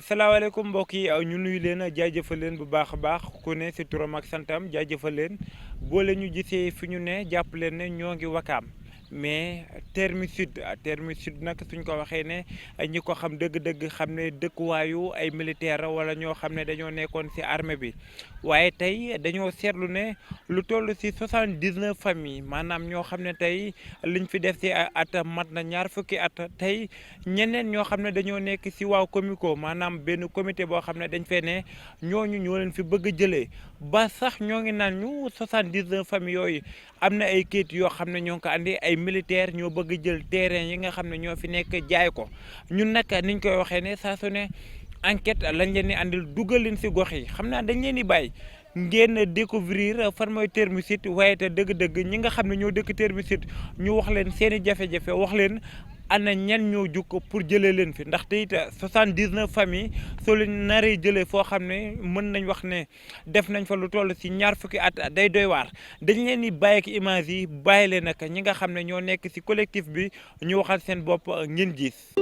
salaamaaleykum mbokk yi ñu nuyu leen jaajëfal leen bu baax a baax ku ne si turam ak santam jaajëfal leen boo leen ñu gisee fi ñu ne jàpp leen ne ñoo ngi wakaam mais terme sud nag suñ ko waxee ne ñi ko xam dëgg-dëgg xam ne dëkkuwaayu ay militaire wala ñoo xam ne dañoo nekkoon si armée bi waaye tey dañoo seetlu ne lu toll si 79 familles maanaam ñoo xam ne tey liñ fi def si at mat na ñaar fukki at tey ñeneen ñoo xam ne dañoo nekk si waaw comico maanaam benn comité boo xam ne dañ fee ne ñooñu ñoo leen fi bëgg a jëlee ba sax ñoo ngi naan ñu 79 familles yooyu am na ay kayit yoo xam ne ñoo ngi ko andi ay militaire ñoo bëgg jël terrain yi nga xam ne ñoo fi nekk jaay ko ñun nag niñ koy waxee ne saa su ne enquête lañ leen di andil dugal leen si gox yi xam naa dañ leen di bàyyi ngeen découvrir fan mooy terme sud waaye te dëgg-dëgg ñi nga xam ne ñoo dëkk terme sud ñu wax leen seen i jafe-jafe wax leen ana ñan ñoo jukk pour jëlee leen fi ndaxte it 79 familles soo leen naree jëlee foo xam ne mën nañ wax ne def nañ fa lu toll si ñaar fukki at day doy waar dañ leen di bàyyi ak image yi bàyyi leen ak ñi nga xam ne ñoo nekk si collectif bi ñu waxal seen bopp ngeen gis.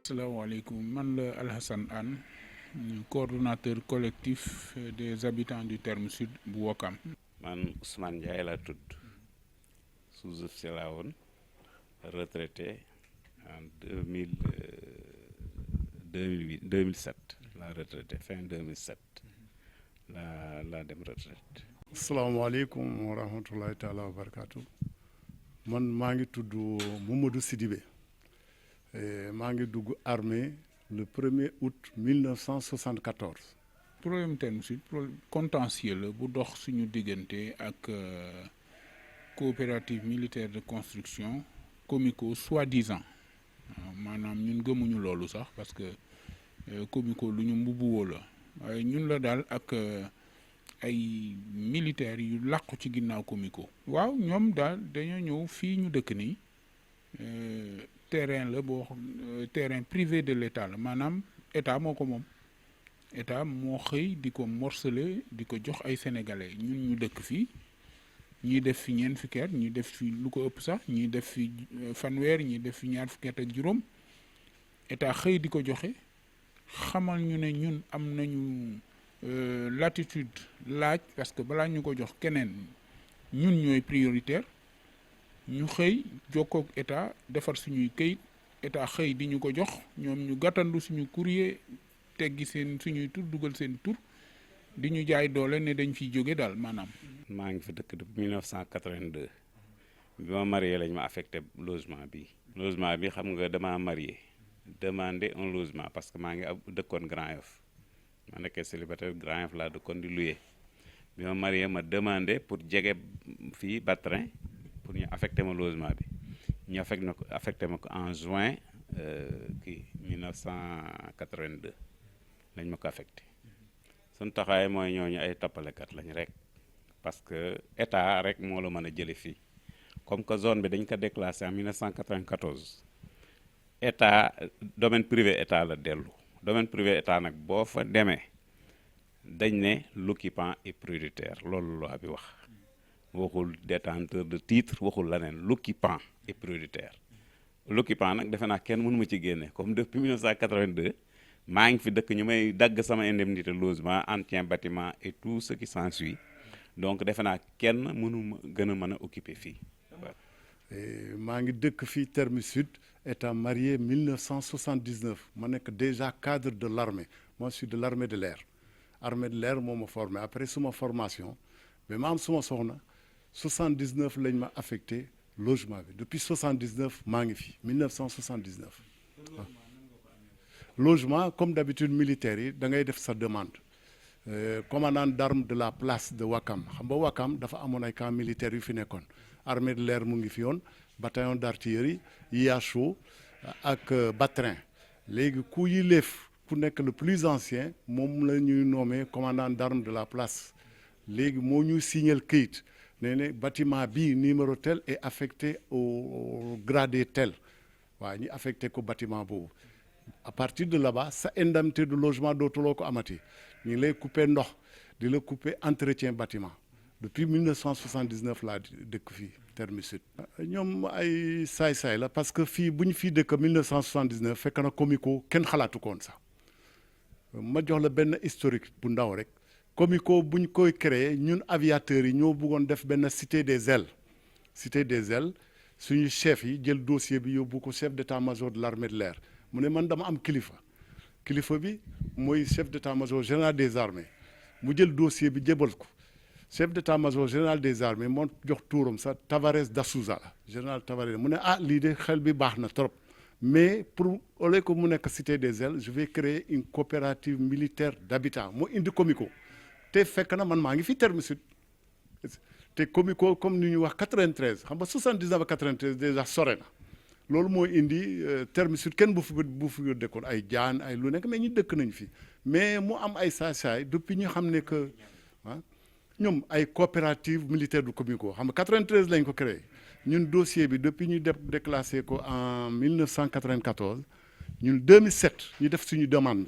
Asalaamaaleykum man la Alhassane Anne coordonnateur collectif des habitants du terme sud bu Ouakam. man Ousmane Ndiaye laa tudd sous-officier laa woon retraité en 2007 laa retraité fin 2007 laa dem retraite. asalaamaaleykum wa rahmatullahi taala wa barakaatu man maa ngi tudd Mamadou Sidibé maa ngi dugg armée le 1er août 1974. problème terme sud problème contentieux la bu dox suñu diggante ak coopérative militaire de construction comico soi-disant maanaam ñun gëmuñu loolu sax parce que comico lu ñu mbubbuwoo la waaye ñun la daal ak ay militaires yu làqu ci ginnaaw comico. waaw ñoom daal dañoo ñëw fii ñu dëkk nii terrain la boo terrain privé de l'état la maanaam état moo ko moom état moo xëy di ko morceler di ko jox ay sénégalais ñun ñu dëkk fii ñii def fi ñeent fukki at ñii def fi lu ko ëpp sax ñii def fi fanweer ñii def fi ñaar fukki at ak juróom état xëy di ko joxe xamal ñu ne ñun am nañu latitude laaj parce que balaa ñu ko jox keneen ñun ñooy prioritaire ñu xëy jokkoog état defar suñuy këyit état xëy di ñu ko jox ñoom ñu gàttandu suñu courrier teggi seen suñuy tur dugal seen tur di ñu jaay doole ne dañ fiy jóge daal maanaam. maa ngi fi dëkk depuis 1982 bi ma marié lañ ma affecté logement bi xam nga dama marié demandé un logement parce que maa ngi dëkkoon Grand Yoff ma nekkee célibataire Grand Yoff laa dëkkoon di loué bi ma marié ma demandé pour jege fii Batrin pour ñu affecté ma logement bi ñu affecté ma ko en juin 1982 lañ ma ko affecté suñu taxawaay mooy ñooñu ay tappalekat lañ rek parce que état rek moo la mën a jële fii comme que zone bi dañ ko déclassé en 1994 état domaine privé état la dellu domaine privé état nag boo fa demee dañ ne l'occupant est prioritaire loolu loi bi wax waxul détenteur de titre waxul leneen l'occupant est prioritaire l'occupant nag defe naa kenn mënu ma ci génne comme depuis 1982 maa ngi fi dëkk ñu may dagg sama indemnité logement entretien bâtiment et tout ce qui s'ensuit donc defe naa kenn mënu ma gën a mën a occuper fii. maa ngi dëkk fii Terme Sud étant marié 1979 ma nekk déjà cadre de l'armée moi je suis de l'armée de l'air armée de l'air moo ma formé après suma formation mais ma am suma soxna 79 lañ ma affecté logement bi depuis 79 maa ngi fi 1979 waaw. Logement comme d'habitude militaire yi da ngay def sa demande commandant d'armes de la place de Ouakam xam nga Ouakam dafa amoon ay camps militaires yu fi nekkoon armée de l'air mu ngi fi yoon bataillon d'artillerie IHO ak Batrin léegi ku yilif ku nekk le plus ancien moom la ñuy nommé commandant d'armes de la place léegi moo ñuy signal këyit nee ne bâtiment bii numéro tel est affecté au gradé tel waaw ñu affecté ko bâtiment boobu à partir de là-bas sa indemnité de logement dootuloo ko amati ñu ngi lay couper ndox di la couper entretien bâtiment depuis 1979 laa dëkk fii Terme Sud. ñoom ay saay-saay la parce que fii bu ñu fii dëkk 1979 fekk na Comico kenn xalaatu ko woon sax ma jox la benn historique bu ndaw rek Comico bu ñu koy créer ñun aviateurs yi ñoo bëggoon def benn cité des ailes suñu chef yi jël dossier bi yóbbu ko chef d'état-major de l'armée de l'air mu ne man dama am kilifa bi mooy chef d'état-major général des armées mu jël dossier bi jébal ko chef d'état-major général des armées moo jox tuuram sax Tavares da Souza la général Tavares mu ne lii de xel bi baax na trop mais pour au lieu que mu nekk cité des ailes je vais créer une coopérative militaire d'habitat moo indi Comico te fekk na man maa ngi fi Terme Sud te Comico comme ni ñu wax 93 xam nga 79 à 93 déjà sore na loolu moo indi Terme Sud kenn bu fi dëkkoon ay jaan ay lu nekk mais ñu dëkk nañu fi mais mu am ay saay-saay depuis ñu xam ne que ñoom ay coopérative militaire du Comico xam nga 93 lañ ko créé ñun dossier bi depuis ñu déclassé ko en 1994 ñun 2007 ñu def suñu demande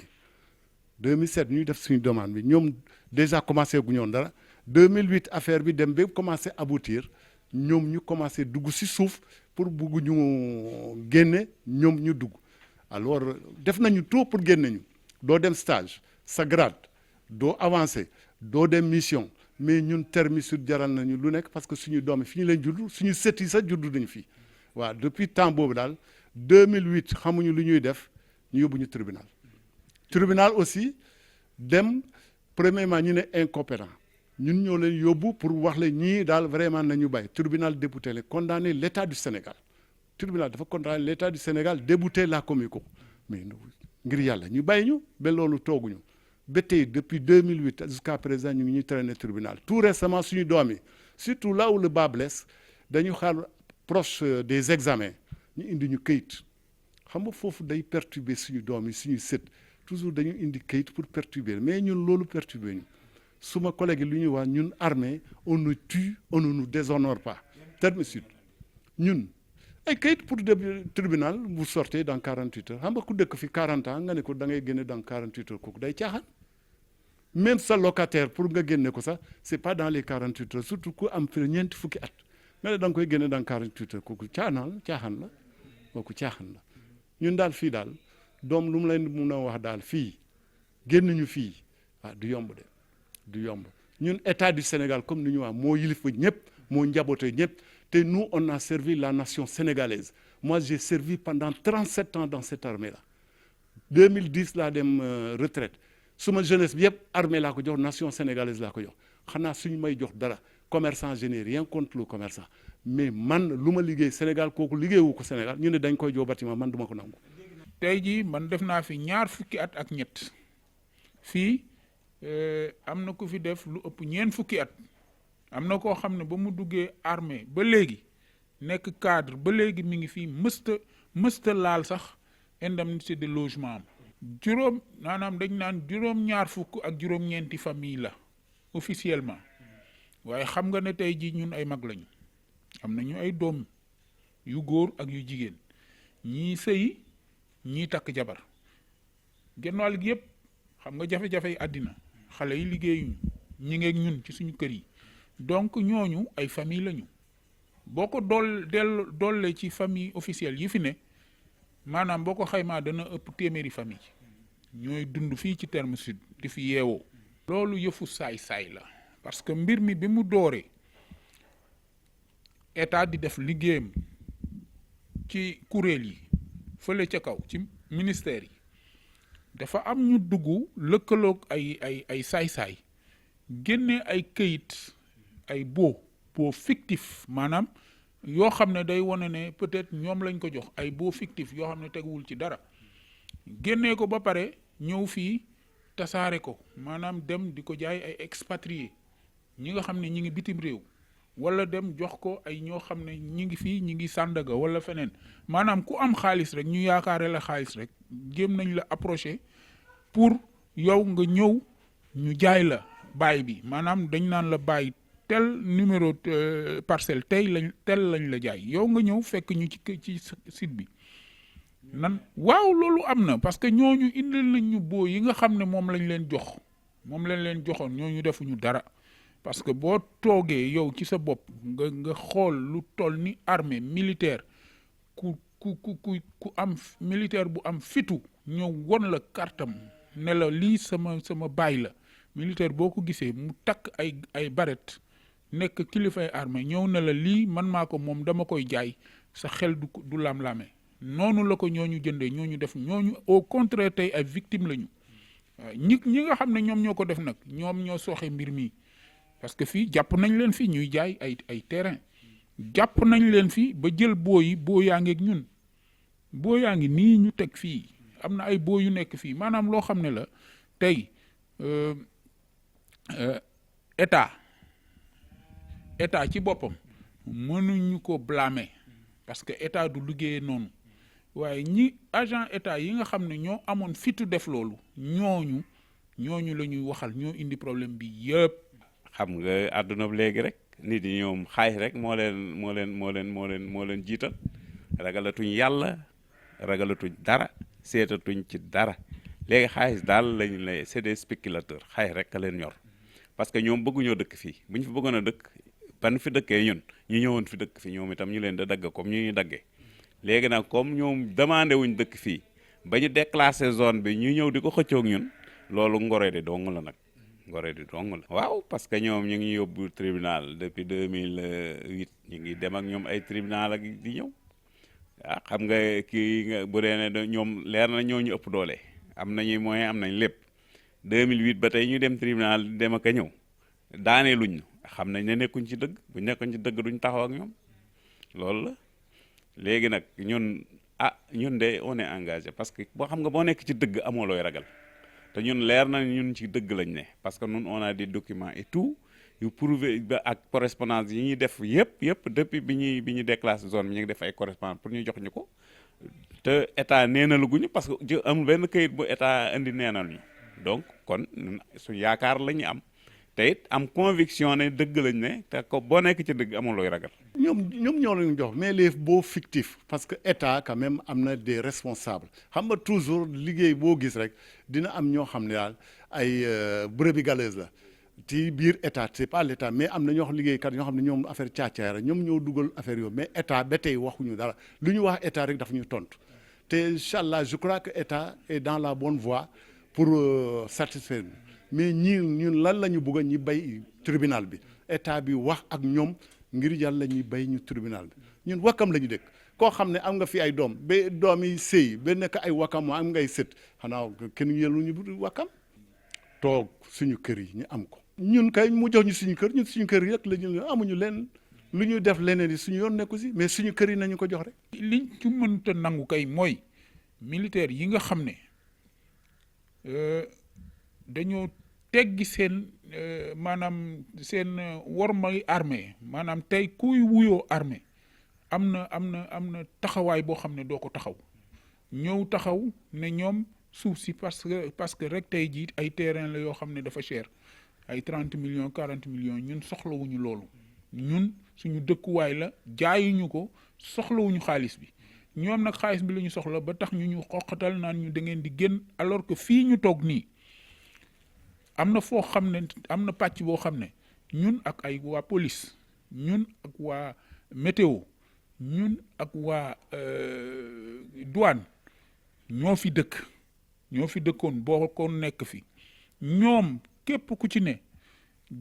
bi ñoom déjà commencé gu ñoon dara 2008 affaire bi dem ba commencé aboutir ñoom ñu commencé dugg ci suuf pour bugg ñu génne ñoom ñu dugg alors def nañu tout pour génne ñu doo dem stage sa grade doo avancé doo dem mission mais ñun Terme Sud jaral nañu lu nekk parce que suñu doom yi fi ñu leen judd suñu sët yi sax juddu nañu fii waaw depuis temps boobu daal 2008 xamuñu lu ñuy def ñu yóbbu ñu tribunal aussi dem premièrement ñu ne incompétent ñun ñoo leen yóbbu pour wax la ñii daal vraiment nañu bàyyi tribunal débouté le condamné l'État du Sénégal tribunal dafa condamné l'État du Sénégal débouté la Comico mais ngir yàlla ñu bàyyi ñu ba loolu tooguñu ba tey depuis 2008 jusqu'à présent ñu ngi ñuy traîner tribunal tout récemment suñu doom yi surtout là où le bas blesse dañu xaar proche des examens ñu indi ñu këyit xam nga foofu day perturber suñu doom yi suñu sët toujours dañu indi këyit pour perturber mais ñun loolu perturber ñu suma collègue yi lu ñuy wax ñun armée on nous tue on ne nous déshonore pas Terme Sud ñun ay kayit pour tribunal vous sortez dans 48 heures xam nga ku dëkk fi 40 ans nga ne ko da ngay génne dans 48 heures kooku day caaxaan même sa locataire pour nga génne ko sax c'est pas dans les 48 heures surtout ku am fi ñeenti fukki at nga ne da nga koy génne dans 48 heures kooku caaxaan la kooku caaxaan la ñun daal fii daal doom lu mu leen mun a wax daal fii génn ñu fii du yomb du yomb ñun état du Sénégal comme ni ñu wax moo yilif ñëpp moo njaboote ñëpp te nous on a servi la nation sénégalaise moi j'ai servi pendant 37 ans dans cette armée-là 2010 laa dem retraite suma jeunesse bi yëpp armée laa ko jox nation sénégalaise laa ko jox xanaa suñu may jox dara commerçant je n'ai rien contre le commerçant mais man lu ma liggéey Sénégal kooku liggéeyu ko Sénégal ñu ne dañ koy jox bâtiment man duma ko nangu. tey jii man def naa fi ñaar fukki at ak ñett fii am na ku fi def lu ëpp ñeent fukki at am na koo xam ne ba mu duggee armée ba léegi nekk cadre ba léegi mi ngi fii mësta laal sax indemnité de logement am maanaam dañ naan juróom-ñaar fukk ak juróom-ñeenti famille la officiellement waaye xam nga ne tey jii ñun ay mag lañu am nañu ay doom yu góor ak yu jigéen ñii sëy ñii takk jabar genn wàll gi yëpp xam nga jafe-jafe yi àddina xale yi liggéeyuñu ñi ngeeg ñun ci suñu kër yi donc ñooñu ay famille lañu boo ko dolle ci famille officielle yi fi ne maanaam boo ko xaymaa dana ëpp téeméeri famille ñooy dund fii ci Terme Sud di fi yeewoo. loolu yëfu saay-saay la parce que mbir mi bi mu dooree état di def liggéeyam ci kuréel yi fële ca kaw ci ministère yi dafa am ñu dugg lëkkaloog ay saay-saay génne ay këyit ay baux fictif maanaam yoo xam ne day wane ne peut-être ñoom lañ ko jox ay baux fictif yoo xam ne teguwul ci dara génnee ko ba pare ñëw fii tasaare ko maanaam dem di ko jaay ay expatrié ñi nga xam ne ñi ngi bitim réew wala dem jox ko ay ñoo xam ne ñi ngi fii ñi ngi Sandaga wala feneen maanaam ku am xaalis rek ñu yaakaare la xaalis rek jéem nañ la approché pour yow nga ñëw ñu jaay la baay bi maanaam dañ naan la baay tel numéro parcelle tel lañ la jaay yow nga ñëw fekk ñu ci site bi nan waaw loolu am na parce que ñooñu indil nañ ñu boo yi nga xam ne moom lañ leen joxoon ñooñu defuñu dara parce que boo toogee yow ci sa bopp nga xool lu toll ni armée militaire ku am militaire bu am fitu ñëw won la kartam ne la lii sama baay la militaire boo ko gisee mu takk ay baret nekk kilifay armée ñëw ne la lii man maa ko moom dama koy jaay sa xel du lam-lame noonu la ko ñooñu jëndee ñooñu def ñooñu au contraire tey ay victime lañu ñi nga xam ne ñoom ñoo ko def nag ñoom ñoo sooxe mbir mi parce que fii jàpp nañ leen fii ñuy jaay ay terrain jàpp nañ leen fii ba jël boo yaa ngi ak ñun boo yaa ngi nii ñu teg fii am na ay boo yu nekk fii maanaam loo xam ne la tey état ci boppam mënuñu ko blâmer parce que état du liggéeyee noonu waaye ñi agent état yi nga xam ne ñoo amoon fitu def loolu ñooñu la ñuy waxal ñoo indi problème bi yëpp. xam nga àdduna bi léegi rek nit ñi ñoom xaalis rek moo leen jiital ragalatuñ yàlla ragalatuñ dara seetatuñ ci dara léegi xaalis daal lañ lay c'est des spéculateurs xaalis rek a leen ñor parce que ñoom bëgguñoo dëkk fii bu ñu fi bëggoon a dëkk ban fi dëkkee ñun ñu ñëwoon fi dëkk fi ñoom itam ñu leen da dagg comme ñu ñuy daggee léegi nag comme ñoom demandé wuñ dëkk fii ba ñu déclassé zone bi ñu ñëw di ko xëccoog ñun loolu ngoree di dong la nag ngoree di dong la waaw parce que ñoom ñu ngi yóbbu tribunal depuis 2008 ñu ngi dem ak ñoom ay tribunal ak di ñëw ah xam nga kii bu dee ne ñoom leer na ñoo ñu ëpp doole am nañuy moyen am nañ lépp 2008 ba tey ñu dem tribunal dem ak a ñëw daanee luñ xam nañ ne nekkuñ ci dëgg bu nekkuñ ci dëgg duñ taxaw ak ñoom loolu la léegi nag ñun de on est engagé parce que boo xam nga boo nekk ci dëgg amoo looy ragal te ñun leer na ñun ci dëgg lañ ne parce que ñun on a des documents et tout yu prouvé ba ak correspondance yi ñuy def yëpp depuis bi ñuy déclassé zone bi ñu ngi def ay correspondance pour ñu jox ñu ko te état neenaluguñu parce que amul benn këyit bu état indi neenal ñu donc kon su yaakaar la ñu am te it am conviction ne dëgg lañ ne te ko boo nekk ci dëgg amul looy ragal. ñoom ñoo leen jox mais les baux fictifs parce que état quand même am na des responsables xam nga toujours liggéey boo gis rek dina am ñoo xam ne daal ay brebis galeuses la ci biir état c'est pas l'état mais am na ñoo xam liggéeykat ñoo xam ne ñoom affaire caacaay ñoom ñoo dugal affaire yooyu mais état ba tey waxuñu dara lu ñu wax état rek dafa ñu tontu te incha allah je crois que état est dans la bonne voie pour satisfaire mais ñun lan la ñu bëgg a ñi bay tribunal bi état bi wax ak ñoom ngir yàlla ñuy bay ñu tribunal bi ñun Wakam la ñu dëkk koo xam ne am nga fi ay doom ba doom yi sëy ba nekk ay Wakam moo am ngay sët xanaa kenn yelu ñu bu Wakam toog suñu kër yi ñu am ko ñun kay mu jox ñu suñu kër ñun suñu kër yi rek la ñu amuñu leen lu ñu def leneen yi suñu yoon nekku si mais suñu kër yi nañu ko jox rek. liñ ci mënta nangu kay mooy militaire yi nga xam ne dañoo teggi seen maanaam seen wormay armée maanaam tey kuy wuyoo armée am na taxawaay boo xam ne doo ko taxaw ñëw taxaw ne ñoom suuf si parce que rek tey jii ay terrain la yoo xam ne dafa cher ay 30 millions 40 millions ñun soxlawuñu loolu ñun suñu dëkkuwaay la jaayuñu ko soxlawuñu xaalis bi ñoom nag xaalis bi la ñu soxla ba tax ñu xoqatal naan ñu da ngeen di génn alors que fii ñu toog nii am na foo xam ne am na pàcc boo xam ne ñun ak ay waa police ñun ak waa météo ñun ak waa douane ñoo fi dëkkoon boo ko nekk fi ñoom képp ku ci ne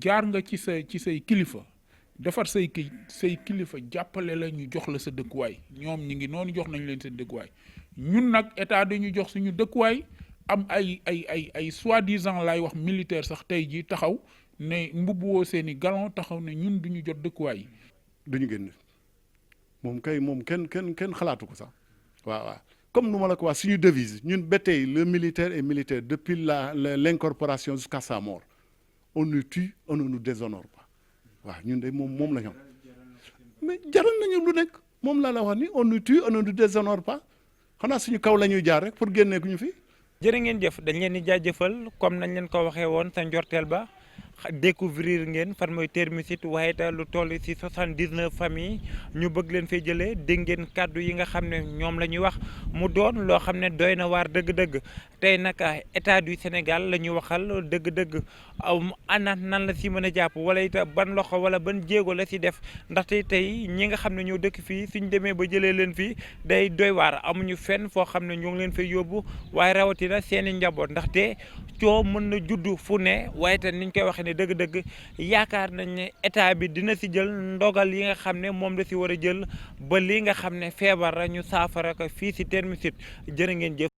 jaar nga ci say kilifa defar say kilifa jàppale la ñu jox la sa dëkkuwaay ñoom ñi ngi noonu jox nañ leen seen dëkkuwaay ñun nag état dañu jox suñu dëkkuwaay am ay soi-disant laay wax militaire sax tey jii taxaw ne mbubbuwoo seeni galon taxaw ne ñun duñu jot dëkkuwaay yi. duñu génn moom kenn xalaatu ko sax waaw comme nu ma la ko wax suñu devise ñun ba tey le militaire est militaire depuis l'incorporation jusqu'à sa mort on nous tue on ne nous déshonore pas waaw ñun de moom la ñu mais jaral nañu lu nekk moom laa la wax ni on nous tue on ne nous déshonore pas xanaa suñu kaw la ñuy jaar rek pour génnee ku ñu fi. jërë ngeen jëf dañ leen di jaajëfal comme nañ leen ko waxee woon sa njorteel ba découvrir ngeen fan mooy Terme Sud waaye it lu toll ci 79 familles ñu bëgg leen fay jëlee dégg ngeen kàddu yi nga xam ne ñoom la ñuy wax mu doon loo xam ne doy na waar dëgg-dëgg tey nag état du Sénégal la ñuy waxal dëgg-dëgg ana nan la si mën a jàpp wala it ban loxo wala ban jéego la si def ndaxte tey ñi nga xam ne ñoo dëkk fii suñ demee ba jëlee leen fii day doy waar amuñu fenn foo xam ne ñoo ngi leen fay yóbbu waaye rawatina seeni njaboot ndaxte coow mën na juddu fu ne waaye te niñ koy waxee ne dëgg-dëgg yaakaar nañ ne état bi dina si jël ndogal yi nga xam ne moom la si war a jël ba lii nga xam ne feebar la ñu saafara ko fii si Terme Sud jërë ngeen jëf.